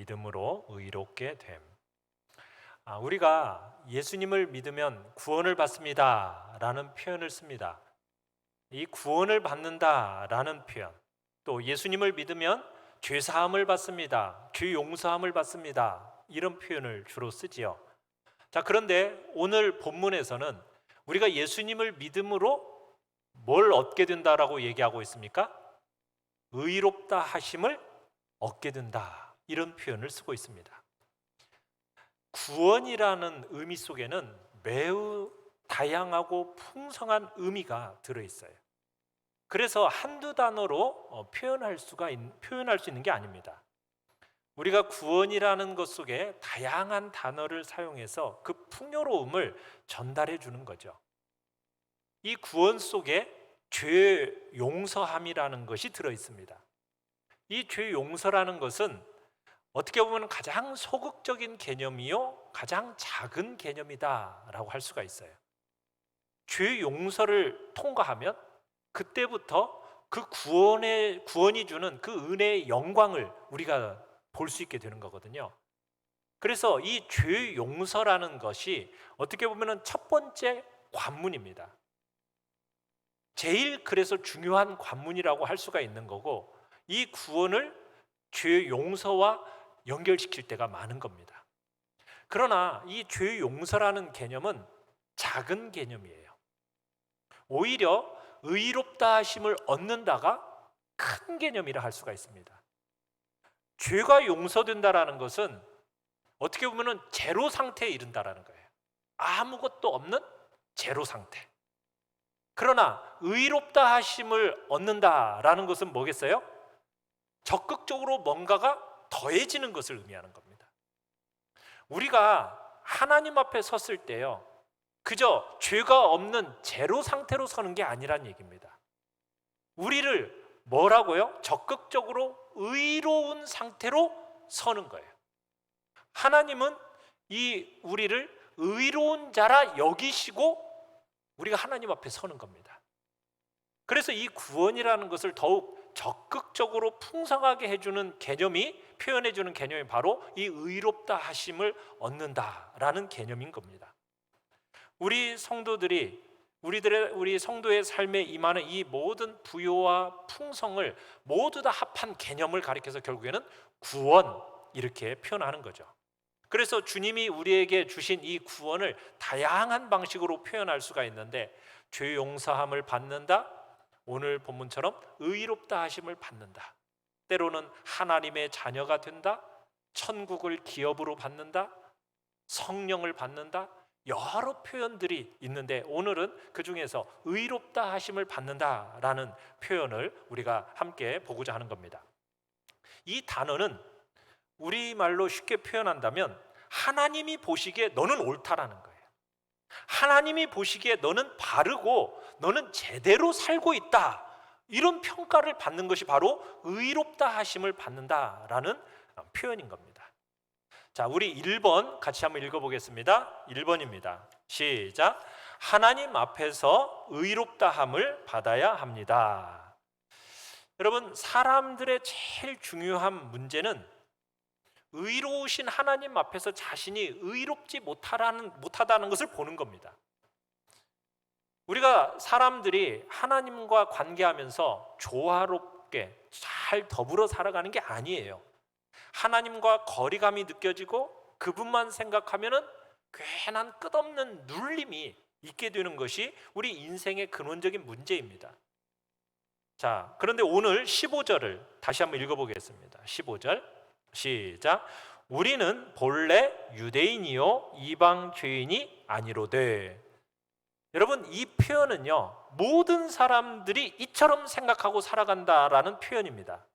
믿음으로 의롭게 됨. 우리가 예수님을 믿으면 구원을 받습니다 라는 표현을 씁니다. 이 구원을 받는다라는 표현, 또 예수님을 믿으면 죄사함을 받습니다, 죄 용서함을 받습니다, 이런 표현을 주로 쓰지요. 자, 그런데 오늘 본문에서는 우리가 예수님을 믿음으로 뭘 얻게 된다라고 얘기하고 있습니까? 의롭다 하심을 얻게 된다, 이런 표현을 쓰고 있습니다. 구원이라는 의미 속에는 매우 다양하고 풍성한 의미가 들어있어요. 그래서 한두 단어로 표현할 수 있는 게 아닙니다. 우리가 구원이라는 것 속에 다양한 단어를 사용해서 그 풍요로움을 전달해 주는 거죠. 이 구원 속에 죄 용서함이라는 것이 들어있습니다. 이 죄 용서라는 것은 어떻게 보면 가장 소극적인 개념이요, 가장 작은 개념이다라고 할 수가 있어요. 죄 용서를 통과하면 그때부터 그 구원이 주는 그 은혜의 영광을 우리가 볼 수 있게 되는 거거든요. 그래서 이 죄 용서라는 것이 어떻게 보면 첫 번째 관문입니다. 제일 그래서 중요한 관문이라고 할 수가 있는 거고, 이 구원을 죄 용서와 연결시킬 때가 많은 겁니다. 그러나 이 죄 용서라는 개념은 작은 개념이에요. 오히려 의롭다 하심을 얻는다가 큰 개념이라 할 수가 있습니다. 죄가 용서된다라는 것은 어떻게 보면 제로 상태에 이른다라는 거예요. 아무것도 없는 제로 상태. 그러나 의롭다 하심을 얻는다라는 것은 뭐겠어요? 적극적으로 뭔가가 더해지는 것을 의미하는 겁니다. 우리가 하나님 앞에 섰을 때요, 그저 죄가 없는 제로 상태로 서는 게 아니란 얘기입니다. 우리를 뭐라고요? 적극적으로 의로운 상태로 서는 거예요. 하나님은 이 우리를 의로운 자라 여기시고 우리가 하나님 앞에 서는 겁니다. 그래서 이 구원이라는 것을 더욱 적극적으로 풍성하게 해주는 개념이, 표현해주는 개념이 바로 이 의롭다 하심을 얻는다라는 개념인 겁니다. 우리 성도들이 우리 성도의 삶에 임하는 이 모든 부요와 풍성을 모두 다 합한 개념을 가리켜서 결국에는 구원, 이렇게 표현하는 거죠. 그래서 주님이 우리에게 주신 이 구원을 다양한 방식으로 표현할 수가 있는데, 죄 용서함을 받는다, 오늘 본문처럼 의롭다 하심을 받는다, 때로는 하나님의 자녀가 된다, 천국을 기업으로 받는다, 성령을 받는다, 여러 표현들이 있는데 오늘은 그 중에서 의롭다 하심을 받는다라는 표현을 우리가 함께 보고자 하는 겁니다. 이 단어는 우리말로 쉽게 표현한다면 하나님이 보시기에 너는 옳다라는 거예요. 하나님이 보시기에 너는 바르고 너는 제대로 살고 있다, 이런 평가를 받는 것이 바로 의롭다 하심을 받는다라는 표현인 겁니다. 자, 우리 1번 같이 한번 읽어보겠습니다. 1번입니다. 시작. 하나님 앞에서 의롭다함을 받아야 합니다. 여러분, 사람들의 제일 중요한 문제는 의로우신 하나님 앞에서 자신이 의롭지 못하다는 것을 보는 겁니다. 우리가 사람들이 하나님과 관계하면서 조화롭게 잘 더불어 살아가는 게 아니에요. 하나님과 거리감이 느껴지고 그분만 생각하면은 괜한 끝없는 눌림이 있게 되는 것이 우리 인생의 근원적인 문제입니다. 자, 그런데 오늘 15절을 다시 한번 읽어보겠습니다. 15절 시작. 우리는 본래 유대인이요 이방 죄인이 아니로되. 여러분, 이 표현은요, 모든 사람들이 이처럼 생각하고 살아간다라는 표현입니다.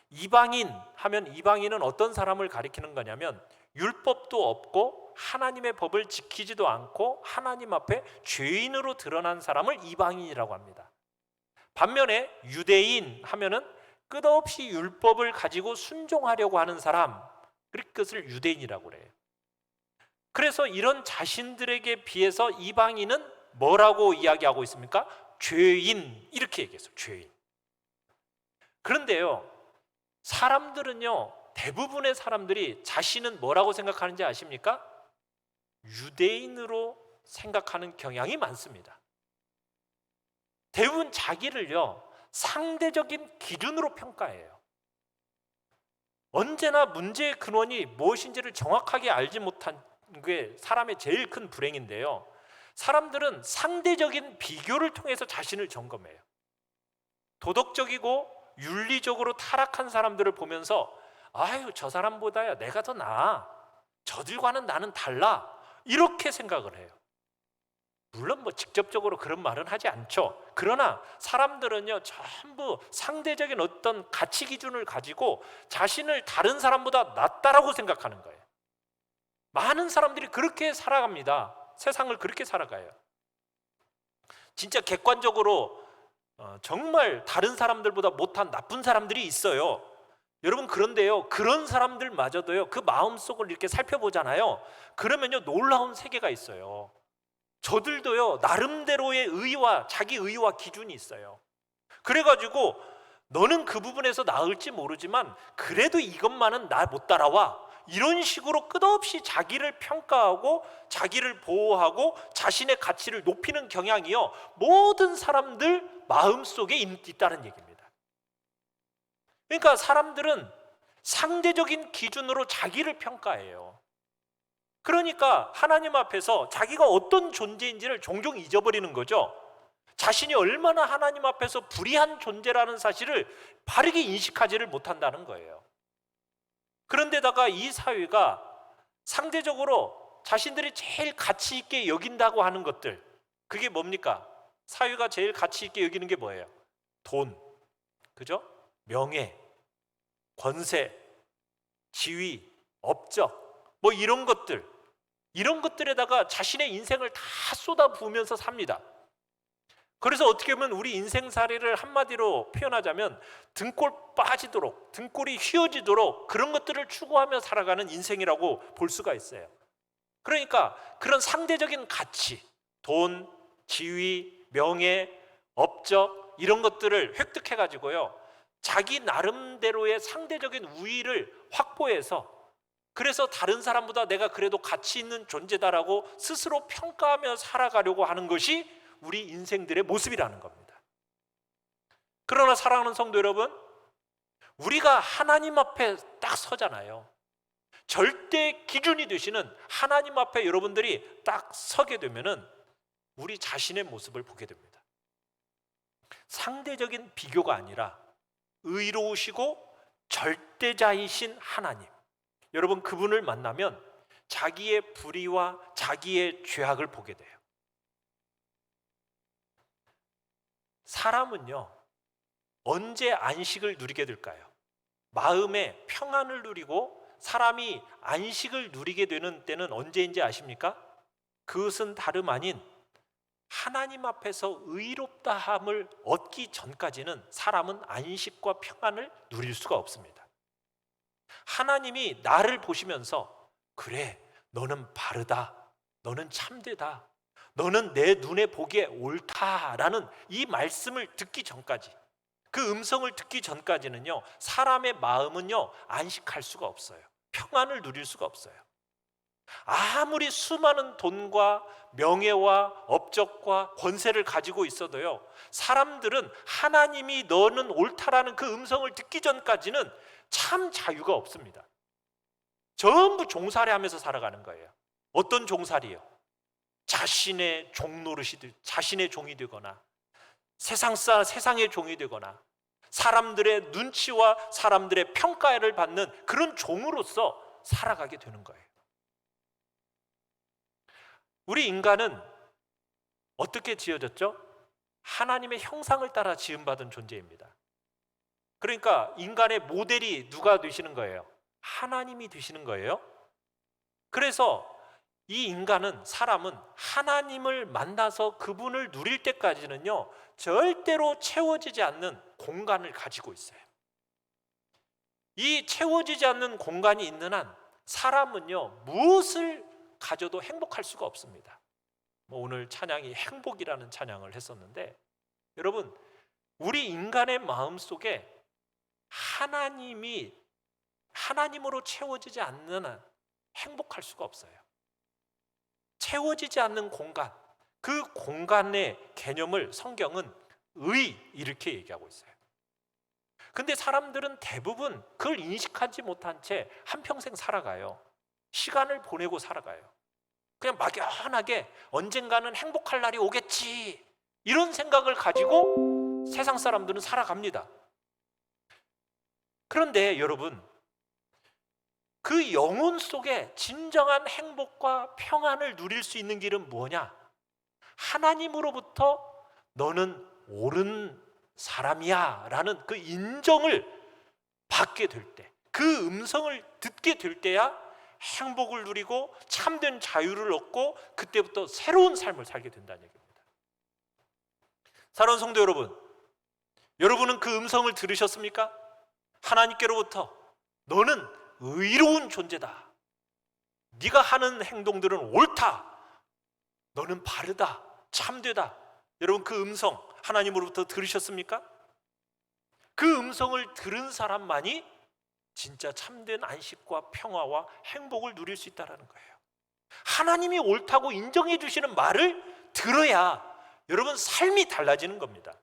이방인 하면 이방인은 어떤 사람을 가리키는 거냐면 율법도 없고 하나님의 법을 지키지도 않고 하나님 앞에 죄인으로 드러난 사람을 이방인이라고 합니다. 반면에 유대인 하면은 끝없이 율법을 가지고 순종하려고 하는 사람, 그것을 유대인이라고 그래요. 그래서 이런 자신들에게 비해서 이방인은 뭐라고 이야기하고 있습니까? 죄인, 이렇게 얘기했어요. 죄인. 그런데요, 사람들은요, 대부분의 사람들이 자신은 뭐라고 생각하는지 아십니까? 유대인으로 생각하는 경향이 많습니다. 대부분 자기를요, 상대적인 기준으로 평가해요. 언제나 문제의 근원이 무엇인지를 정확하게 알지 못한 게 사람의 제일 큰 불행인데요. 사람들은 상대적인 비교를 통해서 자신을 점검해요. 도덕적이고 윤리적으로 타락한 사람들을 보면서 아유, 저 사람보다야 내가 더 나아, 저들과는 나는 달라, 이렇게 생각을 해요. 물론 뭐 직접적으로 그런 말은 하지 않죠. 그러나 사람들은요, 전부 상대적인 어떤 가치 기준을 가지고 자신을 다른 사람보다 낫다라고 생각하는 거예요. 많은 사람들이 그렇게 살아갑니다. 세상을 그렇게 살아가요. 진짜 객관적으로 정말 다른 사람들보다 못한 나쁜 사람들이 있어요. 여러분, 그런데요, 그런 사람들마저도요, 그 마음속을 이렇게 살펴보잖아요. 그러면요, 놀라운 세계가 있어요. 저들도요, 나름대로의 의와 자기 의와 기준이 있어요. 그래가지고 너는 그 부분에서 나을지 모르지만 그래도 이것만은 나 못 따라와, 이런 식으로 끝없이 자기를 평가하고 자기를 보호하고 자신의 가치를 높이는 경향이요, 모든 사람들 마음속에 있다는 얘기입니다. 그러니까 사람들은 상대적인 기준으로 자기를 평가해요. 그러니까 하나님 앞에서 자기가 어떤 존재인지를 종종 잊어버리는 거죠. 자신이 얼마나 하나님 앞에서 불의한 존재라는 사실을 바르게 인식하지를 못한다는 거예요. 그런데다가 이 사회가 상대적으로 자신들이 제일 가치 있게 여긴다고 하는 것들, 그게 뭡니까? 사회가 제일 가치 있게 여기는 게 뭐예요? 돈, 그죠? 명예, 권세, 지위, 업적, 뭐 이런 것들에다가 자신의 인생을 다 쏟아부으면서 삽니다. 그래서 어떻게 보면 우리 인생살이를 한마디로 표현하자면 등골 빠지도록, 등골이 휘어지도록 그런 것들을 추구하며 살아가는 인생이라고 볼 수가 있어요. 그러니까 그런 상대적인 가치, 돈, 지위, 명예, 업적, 이런 것들을 획득해가지고요, 자기 나름대로의 상대적인 우위를 확보해서, 그래서 다른 사람보다 내가 그래도 가치 있는 존재다라고 스스로 평가하며 살아가려고 하는 것이 우리 인생들의 모습이라는 겁니다. 그러나 사랑하는 성도 여러분, 우리가 하나님 앞에 딱 서잖아요. 절대 기준이 되시는 하나님 앞에 여러분들이 딱 서게 되면은 우리 자신의 모습을 보게 됩니다. 상대적인 비교가 아니라 의로우시고 절대자이신 하나님, 여러분, 그분을 만나면 자기의 불의와 자기의 죄악을 보게 돼요. 사람은요, 언제 안식을 누리게 될까요? 마음의 평안을 누리고 사람이 안식을 누리게 되는 때는 언제인지 아십니까? 그것은 다름 아닌 하나님 앞에서 의롭다함을 얻기 전까지는 사람은 안식과 평안을 누릴 수가 없습니다. 하나님이 나를 보시면서 그래, 너는 바르다, 너는 참되다, 너는 내 눈에 보기에 옳다라는 이 말씀을 듣기 전까지, 그 음성을 듣기 전까지는요, 사람의 마음은요, 안식할 수가 없어요. 평안을 누릴 수가 없어요. 아무리 수많은 돈과 명예와 업적과 권세를 가지고 있어도요, 사람들은 하나님이 너는 옳다라는 그 음성을 듣기 전까지는 참 자유가 없습니다. 전부 종살이 하면서 살아가는 거예요. 어떤 종살이요? 자신의 자신의 종이 되거나 세상의 종이 되거나 사람들의 눈치와 사람들의 평가를 받는 그런 종으로서 살아가게 되는 거예요. 우리 인간은 어떻게 지어졌죠? 하나님의 형상을 따라 지음받은 존재입니다. 그러니까 인간의 모델이 누가 되시는 거예요? 하나님이 되시는 거예요. 그래서 이 사람은 하나님을 만나서 그분을 누릴 때까지는요, 절대로 채워지지 않는 공간을 가지고 있어요. 이 채워지지 않는 공간이 있는 한 사람은요, 무엇을 가져도 행복할 수가 없습니다. 오늘 찬양이 행복이라는 찬양을 했었는데, 여러분, 우리 인간의 마음 속에 하나님이 하나님으로 채워지지 않는 한 행복할 수가 없어요. 채워지지 않는 공간, 그 공간의 개념을 성경은 의 이렇게 얘기하고 있어요. 근데 사람들은 대부분 그걸 인식하지 못한 채 한평생 살아가요. 시간을 보내고 살아가요. 그냥 막연하게 언젠가는 행복할 날이 오겠지, 이런 생각을 가지고 세상 사람들은 살아갑니다. 그런데 여러분, 그 영혼 속에 진정한 행복과 평안을 누릴 수 있는 길은 뭐냐? 하나님으로부터 너는 옳은 사람이야 라는 그 인정을 받게 될 때, 그 음성을 듣게 될 때야 행복을 누리고 참된 자유를 얻고 그때부터 새로운 삶을 살게 된다는 얘기입니다. 사랑하는 성도 여러분, 여러분은 그 음성을 들으셨습니까? 하나님께로부터 너는 의로운 존재다, 네가 하는 행동들은 옳다, 너는 바르다, 참되다. 여러분, 그 음성 하나님으로부터 들으셨습니까? 그 음성을 들은 사람만이 진짜 참된 안식과 평화와 행복을 누릴 수 있다는 거예요. 하나님이 옳다고 인정해 주시는 말을 들어야 여러분 삶이 달라지는 겁니다.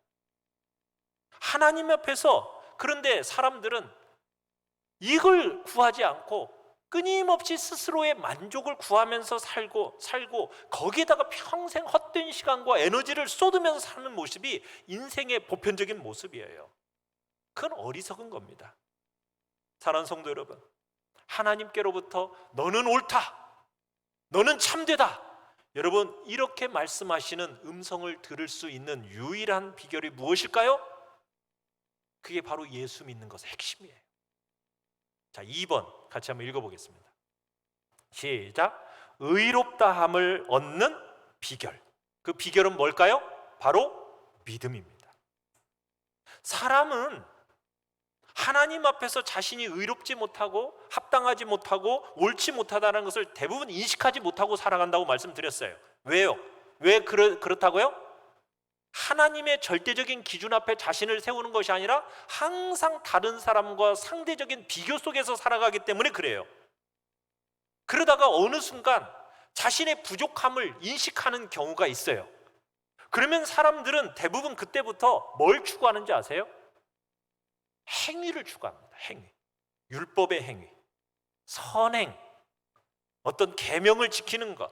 하나님 앞에서, 그런데 사람들은 이걸 구하지 않고 끊임없이 스스로의 만족을 구하면서 살고 거기에다가 평생 헛된 시간과 에너지를 쏟으면서 사는 모습이 인생의 보편적인 모습이에요. 그건 어리석은 겁니다. 사랑하는 성도 여러분, 하나님께로부터 너는 옳다, 너는 참되다, 여러분 이렇게 말씀하시는 음성을 들을 수 있는 유일한 비결이 무엇일까요? 그게 바로 예수 믿는 것의 핵심이에요. 자, 2번 같이 한번 읽어보겠습니다. 시작. 의롭다함을 얻는 비결. 그 비결은 뭘까요? 바로 믿음입니다. 사람은 하나님 앞에서 자신이 의롭지 못하고 합당하지 못하고 옳지 못하다는 것을 대부분 인식하지 못하고 살아간다고 말씀드렸어요. 왜요? 왜 그렇다고요? 하나님의 절대적인 기준 앞에 자신을 세우는 것이 아니라 항상 다른 사람과 상대적인 비교 속에서 살아가기 때문에 그래요. 그러다가 어느 순간 자신의 부족함을 인식하는 경우가 있어요. 그러면 사람들은 대부분 그때부터 뭘 추구하는지 아세요? 행위를 추구합니다. 행위, 율법의 행위, 선행, 어떤 계명을 지키는 것,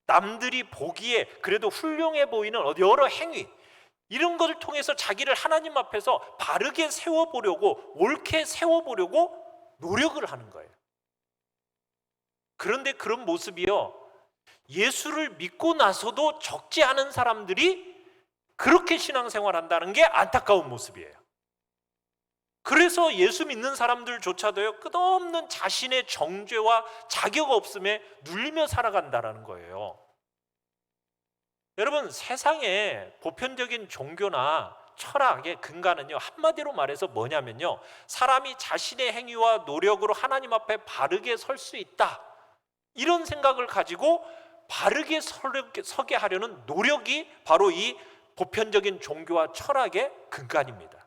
남들이 보기에 그래도 훌륭해 보이는 여러 행위, 이런 것을 통해서 자기를 하나님 앞에서 바르게 세워보려고, 옳게 세워보려고 노력을 하는 거예요. 그런데 그런 모습이요, 예수를 믿고 나서도 적지 않은 사람들이 그렇게 신앙생활한다는 게 안타까운 모습이에요. 그래서 예수 믿는 사람들조차도요, 끝없는 자신의 정죄와 자격 없음에 눌리며 살아간다는 거예요. 여러분, 세상의 보편적인 종교나 철학의 근간은요, 한마디로 말해서 뭐냐면요, 사람이 자신의 행위와 노력으로 하나님 앞에 바르게 설 수 있다, 이런 생각을 가지고 바르게 서게 하려는 노력이 바로 이 보편적인 종교와 철학의 근간입니다.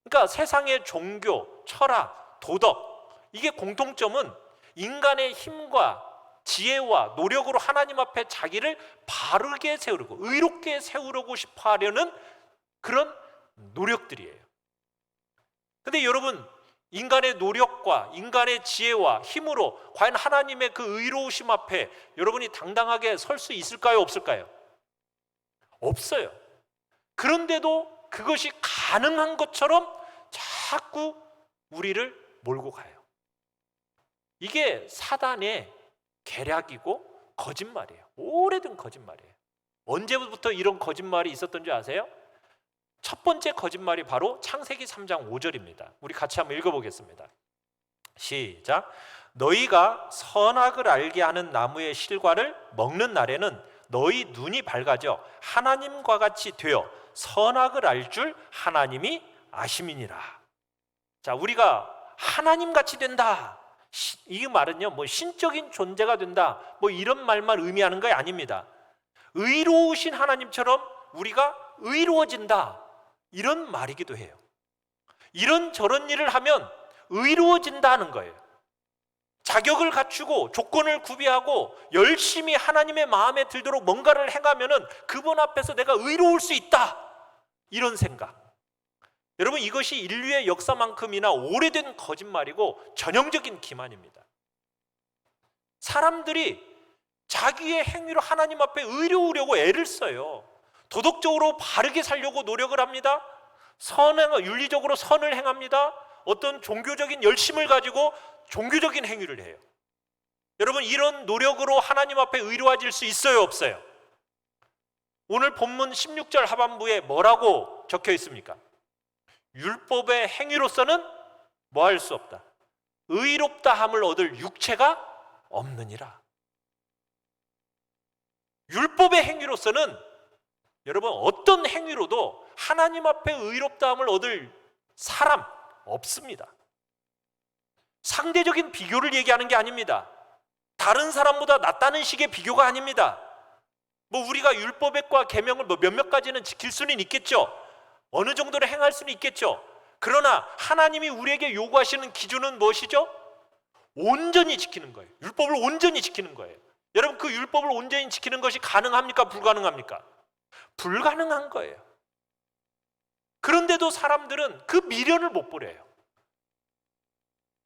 그러니까 세상의 종교, 철학, 도덕, 이게 공통점은 인간의 힘과 지혜와 노력으로 하나님 앞에 자기를 바르게 세우려고, 의롭게 세우려고 싶어 하려는 그런 노력들이에요. 근데 여러분, 인간의 노력과 인간의 지혜와 힘으로 과연 하나님의 그 의로우심 앞에 여러분이 당당하게 설 수 있을까요? 없을까요? 없어요. 그런데도 그것이 가능한 것처럼 자꾸 우리를 몰고 가요. 이게 사단의 계략이고 거짓말이에요. 오래된 거짓말이에요. 언제부터 이런 거짓말이 있었던 줄 아세요? 첫 번째 거짓말이 바로 창세기 3장 5절입니다. 우리 같이 한번 읽어보겠습니다. 시작. 너희가 선악을 알게 하는 나무의 실과를 먹는 날에는 너희 눈이 밝아져 하나님과 같이 되어 선악을 알 줄 하나님이 아심이니라. 자, 우리가 하나님 같이 된다, 이 말은요, 뭐 신적인 존재가 된다, 뭐 이런 말만 의미하는 거 아닙니다. 의로우신 하나님처럼 우리가 의로워진다, 이런 말이기도 해요. 이런 저런 일을 하면 의로워진다는 거예요. 자격을 갖추고 조건을 구비하고 열심히 하나님의 마음에 들도록 뭔가를 행하면은 그분 앞에서 내가 의로울 수 있다, 이런 생각. 여러분, 이것이 인류의 역사만큼이나 오래된 거짓말이고 전형적인 기만입니다. 사람들이 자기의 행위로 하나님 앞에 의로우려고 애를 써요. 도덕적으로 바르게 살려고 노력을 합니다. 윤리적으로 선을 행합니다. 어떤 종교적인 열심을 가지고 종교적인 행위를 해요. 여러분, 이런 노력으로 하나님 앞에 의로워질 수 있어요, 없어요? 오늘 본문 16절 하반부에 뭐라고 적혀 있습니까? 율법의 행위로서는 뭐 할 수 없다. 의롭다함을 얻을 육체가 없느니라. 율법의 행위로서는 여러분, 어떤 행위로도 하나님 앞에 의롭다함을 얻을 사람 없습니다. 상대적인 비교를 얘기하는 게 아닙니다. 다른 사람보다 낫다는 식의 비교가 아닙니다. 우리가 율법과 계명을 몇몇 가지는 지킬 수는 있겠죠. 어느 정도로 행할 수는 있겠죠. 그러나 하나님이 우리에게 요구하시는 기준은 무엇이죠? 온전히 지키는 거예요. 율법을 온전히 지키는 거예요. 여러분, 그 율법을 온전히 지키는 것이 가능합니까? 불가능합니까? 불가능한 거예요. 그런데도 사람들은 그 미련을 못 버려요.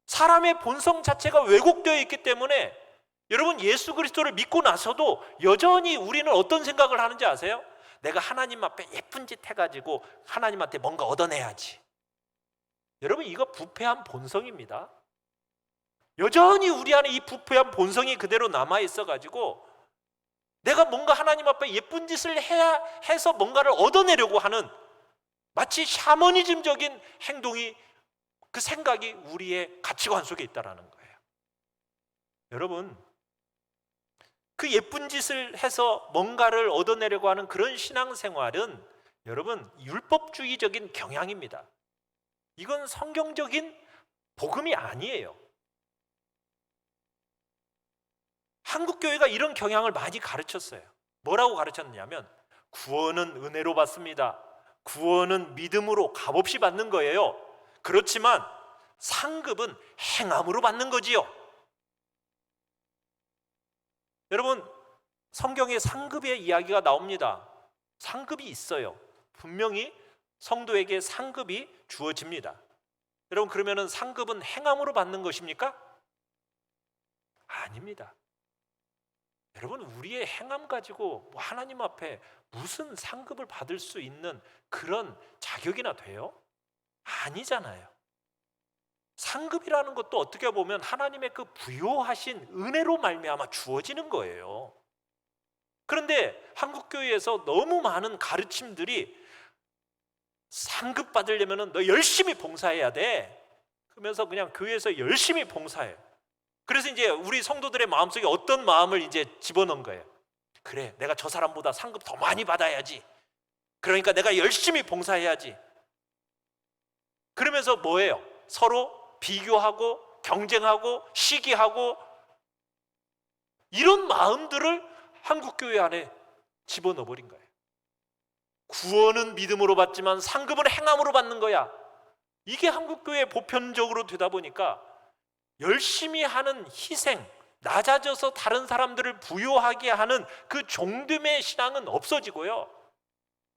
사람의 본성 자체가 왜곡되어 있기 때문에 여러분, 예수 그리스도를 믿고 나서도 여전히 우리는 어떤 생각을 하는지 아세요? 내가 하나님 앞에 예쁜 짓 해가지고 하나님한테 뭔가 얻어내야지. 여러분, 이거 부패한 본성입니다. 여전히 우리 안에 이 부패한 본성이 그대로 남아있어가지고 내가 뭔가 하나님 앞에 예쁜 짓을 해서 뭔가를 얻어내려고 하는 마치 샤머니즘적인 행동이, 그 생각이 우리의 가치관 속에 있다는 거예요. 여러분, 그 예쁜 짓을 해서 뭔가를 얻어내려고 하는 그런 신앙생활은 여러분, 율법주의적인 경향입니다. 이건 성경적인 복음이 아니에요. 한국교회가 이런 경향을 많이 가르쳤어요. 뭐라고 가르쳤냐면 구원은 은혜로 받습니다. 구원은 믿음으로 값없이 받는 거예요. 그렇지만 상급은 행함으로 받는 거지요. 여러분, 성경에 상급의 이야기가 나옵니다. 상급이 있어요. 분명히 성도에게 상급이 주어집니다. 여러분, 그러면은 상급은 행함으로 받는 것입니까? 아닙니다. 여러분, 우리의 행함 가지고 하나님 앞에 무슨 상급을 받을 수 있는 그런 자격이나 돼요? 아니잖아요. 상급이라는 것도 어떻게 보면 하나님의 그 부요하신 은혜로 말미암아 주어지는 거예요. 그런데 한국교회에서 너무 많은 가르침들이 상급 받으려면 너 열심히 봉사해야 돼. 그러면서 그냥 교회에서 열심히 봉사해요. 그래서 이제 우리 성도들의 마음속에 어떤 마음을 이제 집어넣은 거예요. 그래, 내가 저 사람보다 상급 더 많이 받아야지. 그러니까 내가 열심히 봉사해야지. 그러면서 뭐예요? 서로 비교하고 경쟁하고 시기하고 이런 마음들을 한국교회 안에 집어넣어버린 거예요. 구원은 믿음으로 받지만 상급은 행함으로 받는 거야. 이게 한국교회 보편적으로 되다 보니까 열심히 하는 희생, 낮아져서 다른 사람들을 부요하게 하는 그 종됨의 신앙은 없어지고요,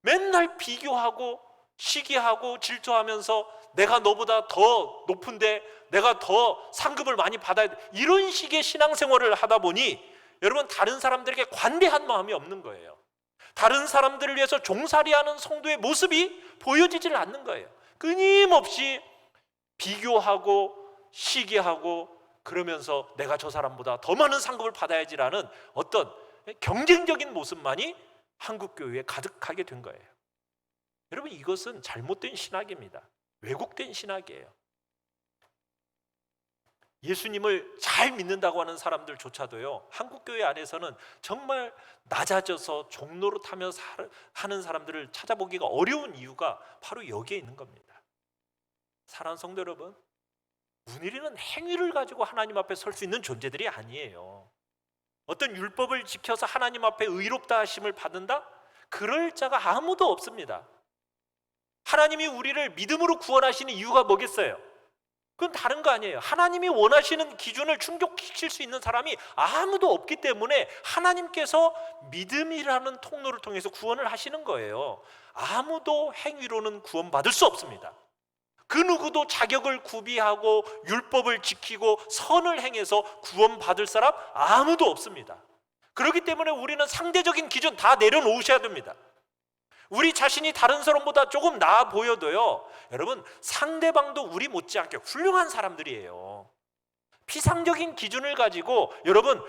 맨날 비교하고 시기하고 질투하면서 내가 너보다 더 높은데 내가 더 상급을 많이 받아야 돼, 이런 식의 신앙생활을 하다 보니 여러분, 다른 사람들에게 관대한 마음이 없는 거예요. 다른 사람들을 위해서 종살이하는 성도의 모습이 보여지질 않는 거예요. 끊임없이 비교하고 시기하고 그러면서 내가 저 사람보다 더 많은 상급을 받아야지라는 어떤 경쟁적인 모습만이 한국교회에 가득하게 된 거예요. 여러분, 이것은 잘못된 신학입니다. 왜곡된 신학이에요. 예수님을 잘 믿는다고 하는 사람들조차도요, 한국교회 안에서는 정말 낮아져서 종노릇하며 하는 사람들을 찾아보기가 어려운 이유가 바로 여기에 있는 겁니다. 사랑하는 성도 여러분, 우리는 행위를 가지고 하나님 앞에 설 수 있는 존재들이 아니에요. 어떤 율법을 지켜서 하나님 앞에 의롭다 하심을 받는다? 그럴 자가 아무도 없습니다. 하나님이 우리를 믿음으로 구원하시는 이유가 뭐겠어요? 그건 다른 거 아니에요. 하나님이 원하시는 기준을 충족시킬 수 있는 사람이 아무도 없기 때문에 하나님께서 믿음이라는 통로를 통해서 구원을 하시는 거예요. 아무도 행위로는 구원받을 수 없습니다. 그 누구도 자격을 구비하고 율법을 지키고 선을 행해서 구원받을 사람 아무도 없습니다. 그렇기 때문에 우리는 상대적인 기준 다 내려놓으셔야 됩니다. 우리 자신이 다른 사람보다 조금 나아 보여도요, 여러분, 상대방도 우리 못지않게 훌륭한 사람들이에요. 피상적인 기준을 가지고 여러분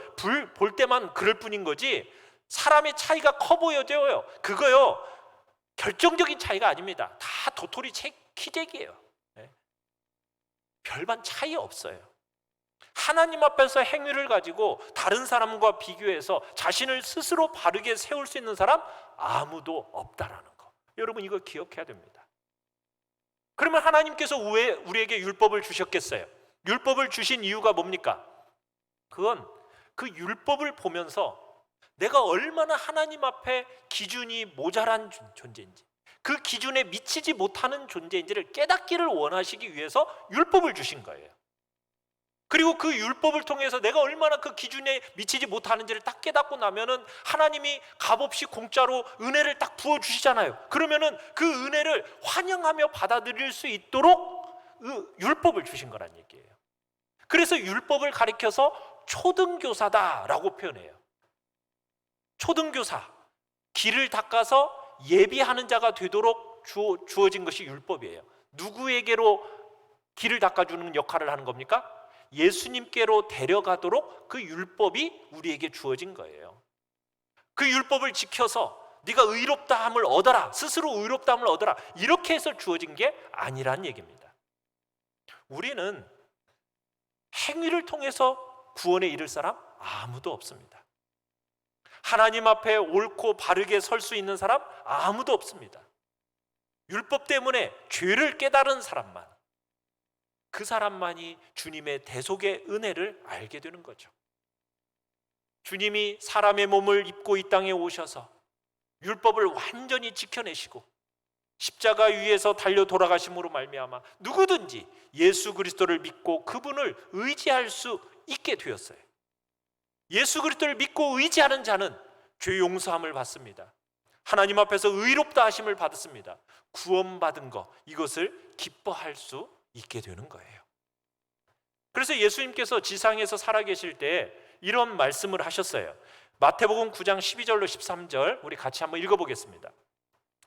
볼 때만 그럴 뿐인 거지, 사람의 차이가 커 보여져요. 그거요 결정적인 차이가 아닙니다. 다 도토리 키재기예요. 별반 차이 없어요. 하나님 앞에서 행위를 가지고 다른 사람과 비교해서 자신을 스스로 바르게 세울 수 있는 사람 아무도 없다라는 거, 여러분 이거 기억해야 됩니다. 그러면 하나님께서 왜 우리에게 율법을 주셨겠어요? 율법을 주신 이유가 뭡니까? 그건 그 율법을 보면서 내가 얼마나 하나님 앞에 기준이 모자란 존재인지, 그 기준에 미치지 못하는 존재인지를 깨닫기를 원하시기 위해서 율법을 주신 거예요. 그리고 그 율법을 통해서 내가 얼마나 그 기준에 미치지 못하는지를 딱 깨닫고 나면은 하나님이 값없이 공짜로 은혜를 딱 부어주시잖아요. 그러면은 그 은혜를 환영하며 받아들일 수 있도록 율법을 주신 거란 얘기예요. 그래서 율법을 가리켜서 초등교사다라고 표현해요. 초등교사, 길을 닦아서 예비하는 자가 되도록 주어진 것이 율법이에요. 누구에게로 길을 닦아주는 역할을 하는 겁니까? 예수님께로 데려가도록 그 율법이 우리에게 주어진 거예요. 그 율법을 지켜서 네가 의롭다함을 얻어라, 스스로 의롭다함을 얻어라, 이렇게 해서 주어진 게 아니란 얘기입니다. 우리는 행위를 통해서 구원에 이를 사람 아무도 없습니다. 하나님 앞에 옳고 바르게 설 수 있는 사람 아무도 없습니다. 율법 때문에 죄를 깨달은 사람만, 그 사람만이 주님의 대속의 은혜를 알게 되는 거죠. 주님이 사람의 몸을 입고 이 땅에 오셔서 율법을 완전히 지켜내시고 십자가 위에서 달려 돌아가심으로 말미암아 누구든지 예수 그리스도를 믿고 그분을 의지할 수 있게 되었어요. 예수 그리스도를 믿고 의지하는 자는 죄 용서함을 받습니다. 하나님 앞에서 의롭다 하심을 받았습니다. 구원받은 것, 이것을 기뻐할 수 있게 되는 거예요. 그래서 예수님께서 지상에서 살아계실 때 이런 말씀을 하셨어요. 마태복음 9장 12절로 13절 우리 같이 한번 읽어보겠습니다.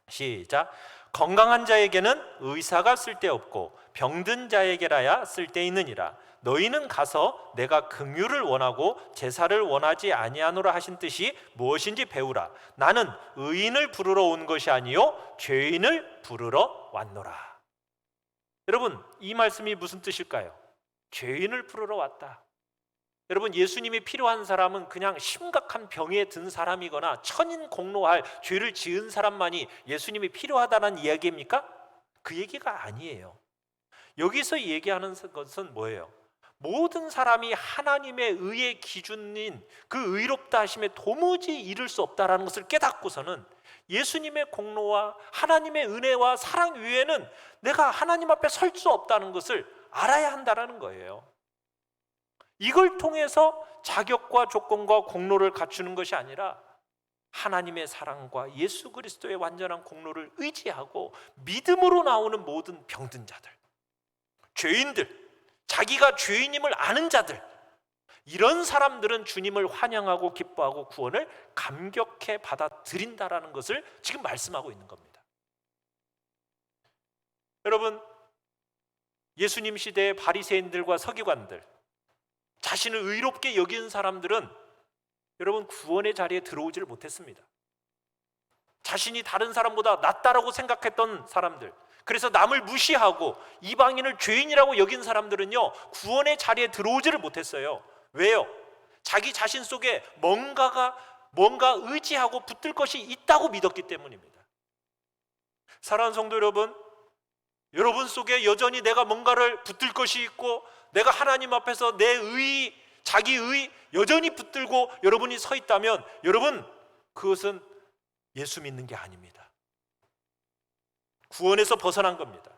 시작. 건강한 자에게는 의사가 쓸데없고 병든 자에게라야 쓸데있느니라. 너희는 가서 내가 긍휼을 원하고 제사를 원하지 아니하노라 하신 뜻이 무엇인지 배우라. 나는 의인을 부르러 온 것이 아니요 죄인을 부르러 왔노라. 여러분, 이 말씀이 무슨 뜻일까요? 죄인을 부르러 왔다. 여러분, 예수님이 필요한 사람은 그냥 심각한 병에 든 사람이거나 천인 공로할 죄를 지은 사람만이 예수님이 필요하다는 이야기입니까? 그 얘기가 아니에요. 여기서 얘기하는 것은 뭐예요? 모든 사람이 하나님의 의의 기준인 그 의롭다 하심에 도무지 이를 수 없다는 것을 깨닫고서는 예수님의 공로와 하나님의 은혜와 사랑 위에는 내가 하나님 앞에 설 수 없다는 것을 알아야 한다는 거예요. 이걸 통해서 자격과 조건과 공로를 갖추는 것이 아니라 하나님의 사랑과 예수 그리스도의 완전한 공로를 의지하고 믿음으로 나오는 모든 병든 자들, 죄인들, 자기가 죄인임을 아는 자들, 이런 사람들은 주님을 환영하고 기뻐하고 구원을 감격해 받아들인다라는 것을 지금 말씀하고 있는 겁니다. 여러분, 예수님 시대의 바리새인들과 서기관들, 자신을 의롭게 여긴 사람들은 여러분 구원의 자리에 들어오지를 못했습니다. 자신이 다른 사람보다 낫다라고 생각했던 사람들, 그래서 남을 무시하고 이방인을 죄인이라고 여긴 사람들은요 구원의 자리에 들어오지를 못했어요. 왜요? 자기 자신 속에 뭔가 의지하고 붙들 것이 있다고 믿었기 때문입니다. 사랑하는 성도 여러분, 여러분 속에 여전히 내가 뭔가를 붙들 것이 있고 내가 하나님 앞에서 내 의, 자기 의 여전히 붙들고 여러분이 서 있다면 여러분 그것은 예수 믿는 게 아닙니다. 구원에서 벗어난 겁니다.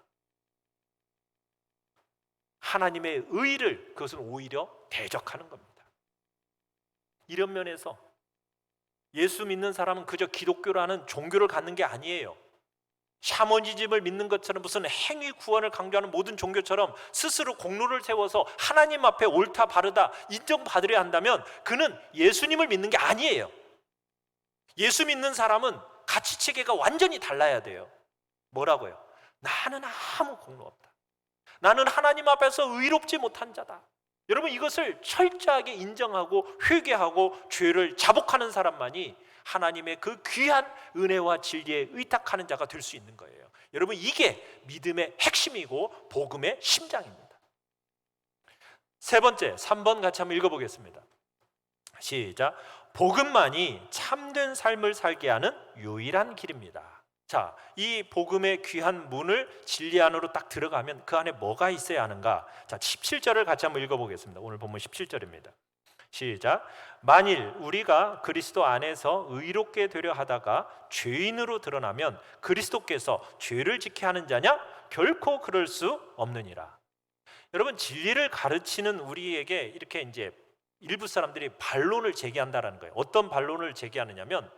하나님의 의를 그것은 오히려 대적하는 겁니다. 이런 면에서 예수 믿는 사람은 그저 기독교라는 종교를 갖는 게 아니에요. 샤머니즘을 믿는 것처럼 무슨 행위 구원을 강조하는 모든 종교처럼 스스로 공로를 세워서 하나님 앞에 옳다 바르다 인정받으려 한다면 그는 예수님을 믿는 게 아니에요. 예수 믿는 사람은 가치체계가 완전히 달라야 돼요. 뭐라고요? 나는 아무 공로 없다. 나는 하나님 앞에서 의롭지 못한 자다. 여러분, 이것을 철저하게 인정하고 회개하고 죄를 자복하는 사람만이 하나님의 그 귀한 은혜와 진리에 의탁하는 자가 될 수 있는 거예요. 여러분, 이게 믿음의 핵심이고 복음의 심장입니다. 세 번째, 3번 같이 한번 읽어보겠습니다. 시작. 복음만이 참된 삶을 살게 하는 유일한 길입니다. 자, 이 복음의 귀한 문을 진리 안으로 딱 들어가면 그 안에 뭐가 있어야 하는가? 자, 17절을 같이 한번 읽어보겠습니다. 오늘 본문 17절입니다. 시작. 만일 우리가 그리스도 안에서 의롭게 되려 하다가 죄인으로 드러나면 그리스도께서 죄를 지게 하는 자냐? 결코 그럴 수 없느니라. 여러분, 진리를 가르치는 우리에게 이렇게 이제 일부 사람들이 반론을 제기한다라는 거예요. 어떤 반론을 제기하느냐면,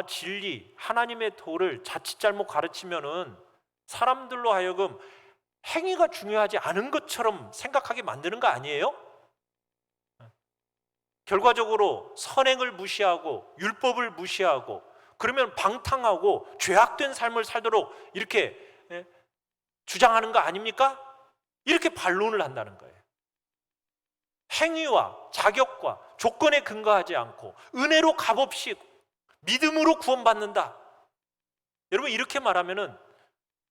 진리, 하나님의 도를 자칫 잘못 가르치면은 사람들로 하여금 행위가 중요하지 않은 것처럼 생각하게 만드는 거 아니에요? 결과적으로 선행을 무시하고 율법을 무시하고 그러면 방탕하고 죄악된 삶을 살도록 이렇게 주장하는 거 아닙니까? 이렇게 반론을 한다는 거예요. 행위와 자격과 조건에 근거하지 않고 은혜로 값없이 믿음으로 구원받는다. 여러분, 이렇게 말하면은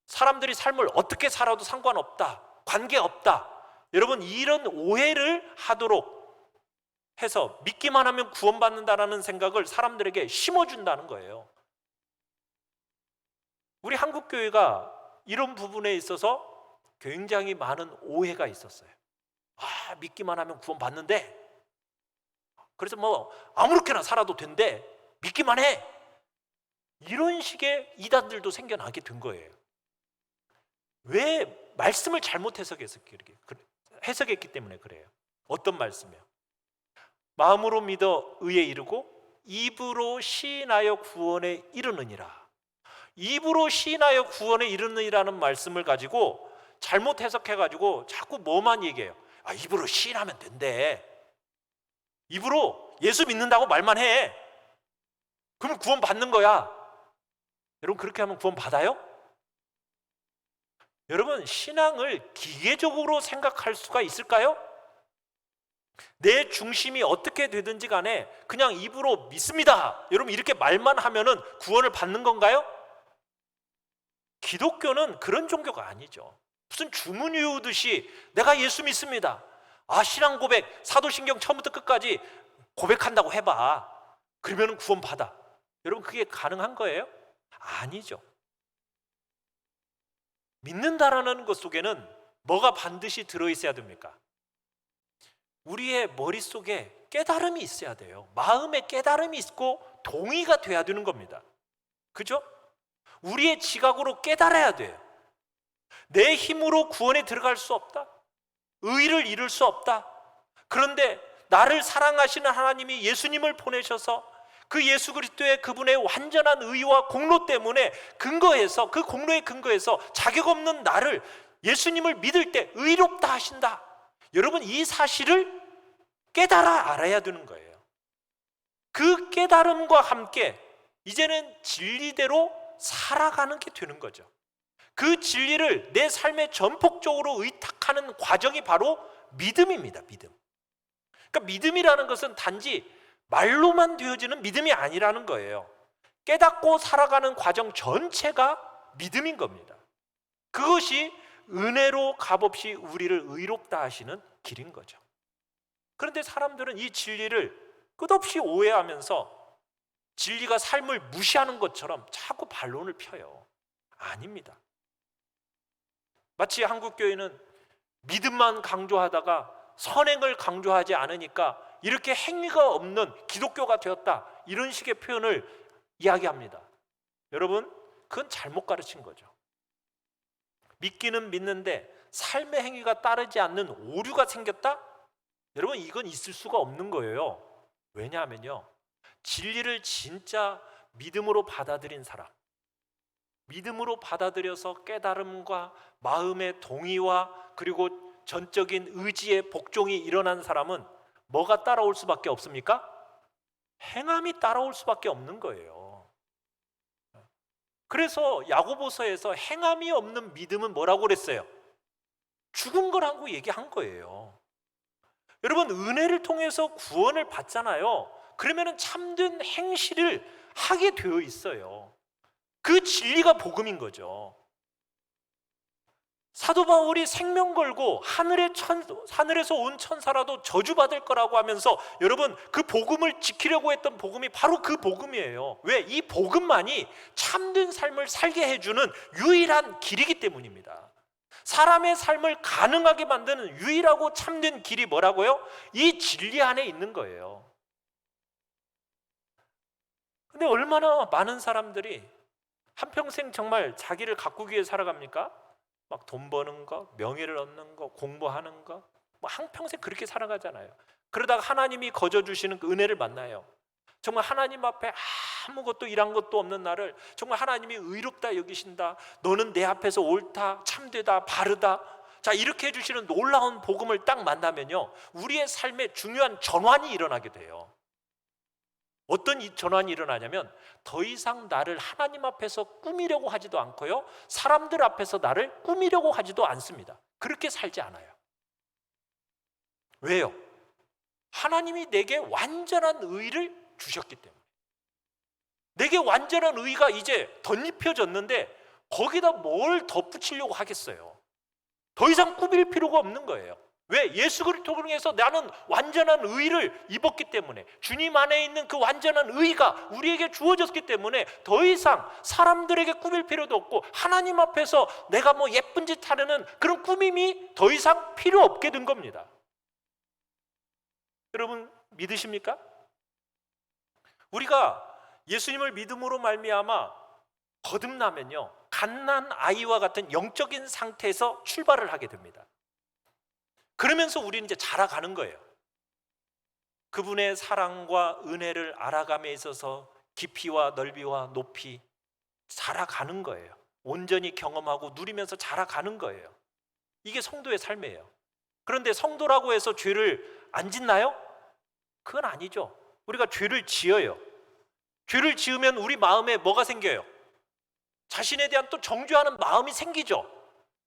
사람들이 삶을 어떻게 살아도 상관없다, 관계없다. 여러분, 이런 오해를 하도록 해서 믿기만 하면 구원받는다라는 생각을 사람들에게 심어준다는 거예요. 우리 한국교회가 이런 부분에 있어서 굉장히 많은 오해가 있었어요. 믿기만 하면 구원받는데, 그래서 뭐 아무렇게나 살아도 된대, 믿기만 해, 이런 식의 이단들도 생겨나게 된 거예요. 왜? 말씀을 잘못 해석했기 때문에 그래요. 어떤 말씀이요? 마음으로 믿어 의에 이르고 입으로 시인하여 구원에 이르느니라. 입으로 시인하여 구원에 이르느니라는 말씀을 가지고 잘못 해석해가지고 자꾸 뭐만 얘기해요. 입으로 시인하면 된대. 입으로 예수 믿는다고 말만 해. 그러면 구원 받는 거야. 여러분, 그렇게 하면 구원 받아요? 여러분, 신앙을 기계적으로 생각할 수가 있을까요? 내 중심이 어떻게 되든지 간에 그냥 입으로 믿습니다, 여러분, 이렇게 말만 하면은 구원을 받는 건가요? 기독교는 그런 종교가 아니죠. 무슨 주문 외우듯이 내가 예수 믿습니다, 신앙 고백, 사도신경 처음부터 끝까지 고백한다고 해봐, 그러면 구원 받아. 여러분, 그게 가능한 거예요? 아니죠. 믿는다라는 것 속에는 뭐가 반드시 들어있어야 됩니까? 우리의 머릿속에 깨달음이 있어야 돼요. 마음에 깨달음이 있고 동의가 돼야 되는 겁니다. 그죠? 우리의 지각으로 깨달아야 돼요. 내 힘으로 구원에 들어갈 수 없다, 의를 이룰 수 없다. 그런데 나를 사랑하시는 하나님이 예수님을 보내셔서 그 예수 그리스도의 그분의 완전한 의와 공로 때문에 근거해서, 그 공로에 근거해서 자격 없는 나를, 예수님을 믿을 때 의롭다 하신다. 여러분, 이 사실을 깨달아 알아야 되는 거예요. 그 깨달음과 함께 이제는 진리대로 살아가는 게 되는 거죠. 그 진리를 내 삶에 전폭적으로 의탁하는 과정이 바로 믿음입니다. 믿음. 그러니까 믿음이라는 것은 단지 말로만 되어지는 믿음이 아니라는 거예요. 깨닫고 살아가는 과정 전체가 믿음인 겁니다. 그것이 은혜로 값없이 우리를 의롭다 하시는 길인 거죠. 그런데 사람들은 이 진리를 끝없이 오해하면서 진리가 삶을 무시하는 것처럼 자꾸 반론을 펴요. 아닙니다. 마치 한국교회는 믿음만 강조하다가 선행을 강조하지 않으니까 이렇게 행위가 없는 기독교가 되었다, 이런 식의 표현을 이야기합니다. 여러분, 그건 잘못 가르친 거죠. 믿기는 믿는데 삶의 행위가 따르지 않는 오류가 생겼다? 여러분, 이건 있을 수가 없는 거예요. 왜냐하면요, 진리를 진짜 믿음으로 받아들인 사람, 믿음으로 받아들여서 깨달음과 마음의 동의와 그리고 전적인 의지의 복종이 일어난 사람은 뭐가 따라올 수밖에 없습니까? 행함이 따라올 수밖에 없는 거예요. 그래서 야고보서에서 행함이 없는 믿음은 뭐라고 그랬어요? 죽은 거라고 얘기한 거예요. 여러분, 은혜를 통해서 구원을 받잖아요. 그러면 참된 행실을 하게 되어 있어요. 그 진리가 복음인 거죠. 사도 바울이 생명 걸고 하늘에서 온 천사라도 저주받을 거라고 하면서, 여러분, 그 복음을 지키려고 했던 복음이 바로 그 복음이에요. 왜? 이 복음만이 참된 삶을 살게 해주는 유일한 길이기 때문입니다. 사람의 삶을 가능하게 만드는 유일하고 참된 길이 뭐라고요? 이 진리 안에 있는 거예요. 근데 얼마나 많은 사람들이 한평생 정말 자기를 가꾸기 위해 살아갑니까? 막 돈 버는 거, 명예를 얻는 거, 공부하는 거, 뭐 한평생 그렇게 살아가잖아요. 그러다가 하나님이 거저 주시는 그 은혜를 만나요. 정말 하나님 앞에 아무것도 일한 것도 없는 나를 정말 하나님이 의롭다 여기신다, 너는 내 앞에서 옳다, 참되다, 바르다, 자, 이렇게 해주시는 놀라운 복음을 딱 만나면요, 우리의 삶에 중요한 전환이 일어나게 돼요. 어떤 이 전환이 일어나냐면, 더 이상 나를 하나님 앞에서 꾸미려고 하지도 않고요, 사람들 앞에서 나를 꾸미려고 하지도 않습니다. 그렇게 살지 않아요. 왜요? 하나님이 내게 완전한 의를 주셨기 때문에. 내게 완전한 의가 이제 덧입혀졌는데 거기다 뭘 덧붙이려고 하겠어요? 더 이상 꾸밀 필요가 없는 거예요. 왜? 예수 그리스도를 통해서 나는 완전한 의를 입었기 때문에, 주님 안에 있는 그 완전한 의가 우리에게 주어졌기 때문에 더 이상 사람들에게 꾸밀 필요도 없고, 하나님 앞에서 내가 뭐 예쁜 짓 하려는 그런 꾸밈이 더 이상 필요 없게 된 겁니다. 여러분, 믿으십니까? 우리가 예수님을 믿음으로 말미암아 거듭나면요, 갓난 아이와 같은 영적인 상태에서 출발을 하게 됩니다. 그러면서 우리는 이제 자라가는 거예요. 그분의 사랑과 은혜를 알아감에 있어서 깊이와 넓이와 높이 자라가는 거예요. 온전히 경험하고 누리면서 자라가는 거예요. 이게 성도의 삶이에요. 그런데 성도라고 해서 죄를 안 짓나요? 그건 아니죠. 우리가 죄를 지어요. 죄를 지으면 우리 마음에 뭐가 생겨요? 자신에 대한 또 정죄하는 마음이 생기죠.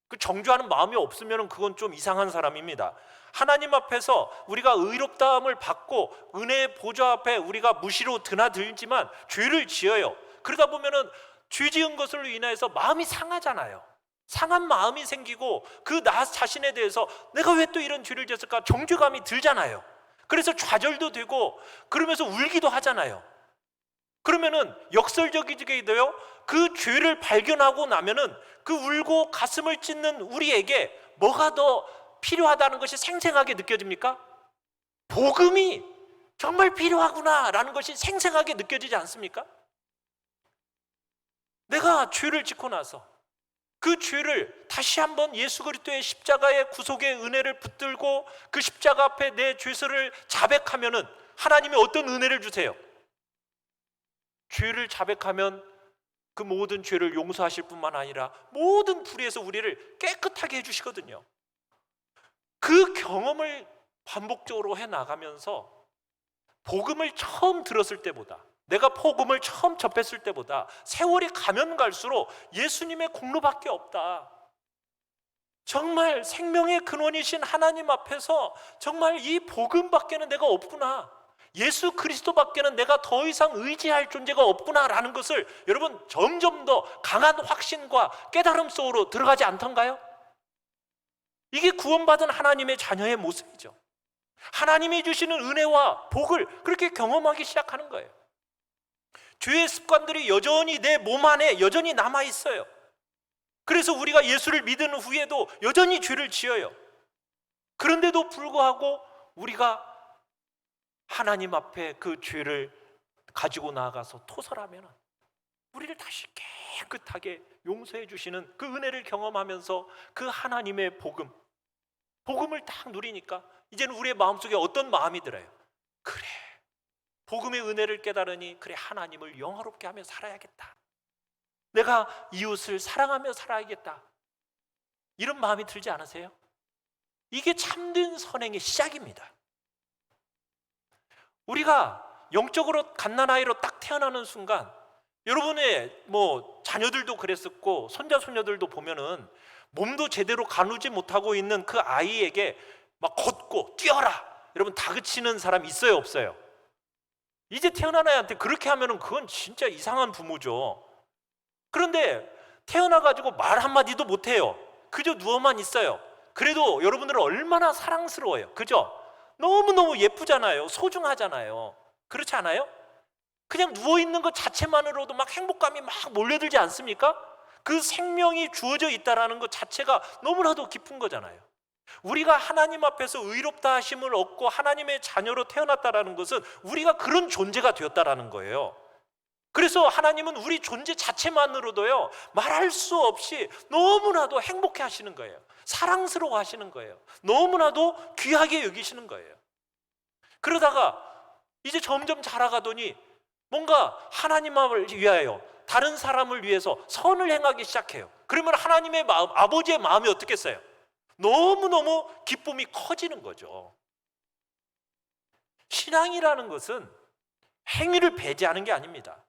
그 정죄하는 마음이 없으면 그건 좀 이상한 사람입니다. 하나님 앞에서 우리가 의롭다함을 받고 은혜의 보좌 앞에 우리가 무시로 드나들지만 죄를 지어요. 그러다 보면은 죄 지은 것으로 인해서 마음이 상하잖아요. 상한 마음이 생기고 그 나 자신에 대해서 내가 왜 또 이런 죄를 지었을까 정죄감이 들잖아요. 그래서 좌절도 되고 그러면서 울기도 하잖아요. 그러면은 역설적이게도요, 그 죄를 발견하고 나면은 그 울고 가슴을 찢는 우리에게 뭐가 더 필요하다는 것이 생생하게 느껴집니까? 복음이 정말 필요하구나라는 것이 생생하게 느껴지지 않습니까? 내가 죄를 짓고 나서 그 죄를 다시 한번 예수 그리스도의 십자가의 구속의 은혜를 붙들고 그 십자가 앞에 내 죄를 자백하면은 하나님이 어떤 은혜를 주세요? 죄를 자백하면 그 모든 죄를 용서하실 뿐만 아니라 모든 불의에서 우리를 깨끗하게 해주시거든요. 그 경험을 반복적으로 해나가면서 복음을 처음 들었을 때보다, 내가 복음을 처음 접했을 때보다 세월이 가면 갈수록 예수님의 공로밖에 없다, 정말 생명의 근원이신 하나님 앞에서 정말 이 복음밖에는 내가 없구나, 예수 그리스도밖에는 내가 더 이상 의지할 존재가 없구나라는 것을 여러분 점점 더 강한 확신과 깨달음 속으로 들어가지 않던가요? 이게 구원받은 하나님의 자녀의 모습이죠. 하나님이 주시는 은혜와 복을 그렇게 경험하기 시작하는 거예요. 죄의 습관들이 여전히 내 몸 안에 여전히 남아 있어요. 그래서 우리가 예수를 믿은 후에도 여전히 죄를 지어요. 그런데도 불구하고 우리가 하나님 앞에 그 죄를 가지고 나아가서 토설하면 우리를 다시 깨끗하게 용서해 주시는 그 은혜를 경험하면서 그 하나님의 복음을 딱 누리니까 이제는 우리의 마음속에 어떤 마음이 들어요? 그래, 복음의 은혜를 깨달으니 그래, 하나님을 영화롭게 하며 살아야겠다. 내가 이웃을 사랑하며 살아야겠다. 이런 마음이 들지 않으세요? 이게 참된 선행의 시작입니다. 우리가 영적으로 갓난아이로 딱 태어나는 순간, 여러분의 자녀들도 그랬었고 손자 손녀들도 보면은 몸도 제대로 가누지 못하고 있는 그 아이에게 막 걷고 뛰어라, 여러분 다그치는 사람 있어요, 없어요? 이제 태어난 아이한테 그렇게 하면은 그건 진짜 이상한 부모죠. 그런데 태어나가지고 말 한마디도 못해요. 그저 누워만 있어요. 그래도 여러분들은 얼마나 사랑스러워요, 그죠? 너무너무 예쁘잖아요. 소중하잖아요. 그렇지 않아요? 그냥 누워있는 것 자체만으로도 막 행복감이 막 몰려들지 않습니까? 그 생명이 주어져 있다는 것 자체가 너무나도 기쁜 거잖아요. 우리가 하나님 앞에서 의롭다 하심을 얻고 하나님의 자녀로 태어났다는 것은 우리가 그런 존재가 되었다는 거예요. 그래서 하나님은 우리 존재 자체만으로도요, 말할 수 없이 너무나도 행복해 하시는 거예요. 사랑스러워 하시는 거예요. 너무나도 귀하게 여기시는 거예요. 그러다가 이제 점점 자라가더니 뭔가 하나님을 위하여 다른 사람을 위해서 선을 행하기 시작해요. 그러면 하나님의 마음, 아버지의 마음이 어떻겠어요? 너무너무 기쁨이 커지는 거죠. 신앙이라는 것은 행위를 배제하는 게 아닙니다.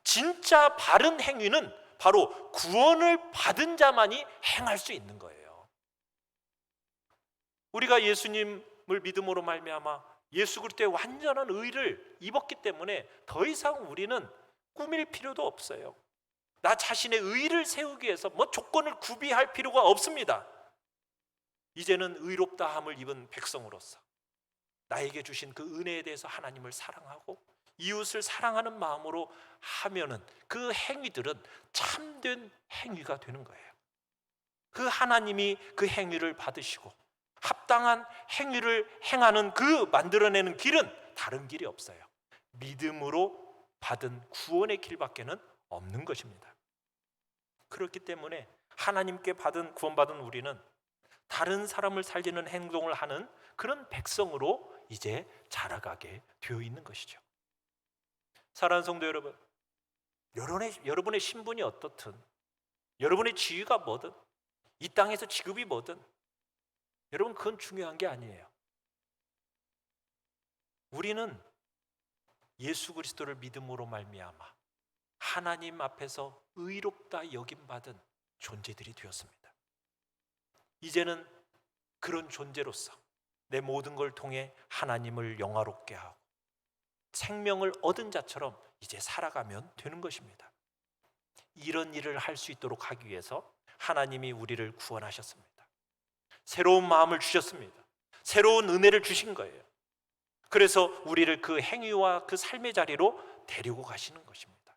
진짜 바른 행위는 바로 구원을 받은 자만이 행할 수 있는 거예요. 우리가 예수님을 믿음으로 말미암아 예수 그리스도의 완전한 의를 입었기 때문에 더 이상 우리는 꾸밀 필요도 없어요. 나 자신의 의를 세우기 위해서 조건을 구비할 필요가 없습니다. 이제는 의롭다함을 입은 백성으로서 나에게 주신 그 은혜에 대해서 하나님을 사랑하고 이웃을 사랑하는 마음으로 하면은 그 행위들은 참된 행위가 되는 거예요. 그 하나님이 그 행위를 받으시고 합당한 행위를 행하는 그 만들어내는 길은 다른 길이 없어요. 믿음으로 받은 구원의 길밖에는 없는 것입니다. 그렇기 때문에 하나님께 받은 구원받은 우리는 다른 사람을 살리는 행동을 하는 그런 백성으로 이제 자라가게 되어 있는 것이죠. 사랑하는 성도 여러분, 여러분의 신분이 어떻든, 여러분의 지위가 뭐든, 이 땅에서 직업이 뭐든, 여러분 그건 중요한 게 아니에요. 우리는 예수 그리스도를 믿음으로 말미암아 하나님 앞에서 의롭다 여김받은 존재들이 되었습니다. 이제는 그런 존재로서 내 모든 걸 통해 하나님을 영화롭게 하고 생명을 얻은 자처럼 이제 살아가면 되는 것입니다. 이런 일을 할 수 있도록 하기 위해서 하나님이 우리를 구원하셨습니다. 새로운 마음을 주셨습니다. 새로운 은혜를 주신 거예요. 그래서 우리를 그 행위와 그 삶의 자리로 데리고 가시는 것입니다.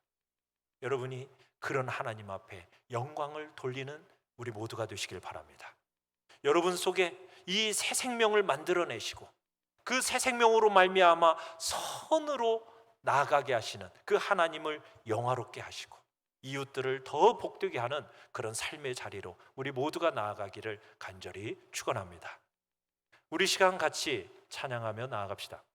여러분이 그런 하나님 앞에 영광을 돌리는 우리 모두가 되시길 바랍니다. 여러분 속에 이 새 생명을 만들어내시고 그 새 생명으로 말미암아 선으로 나아가게 하시는 그 하나님을 영화롭게 하시고 이웃들을 더 복되게 하는 그런 삶의 자리로 우리 모두가 나아가기를 간절히 축원합니다. 우리 시간 같이 찬양하며 나아갑시다.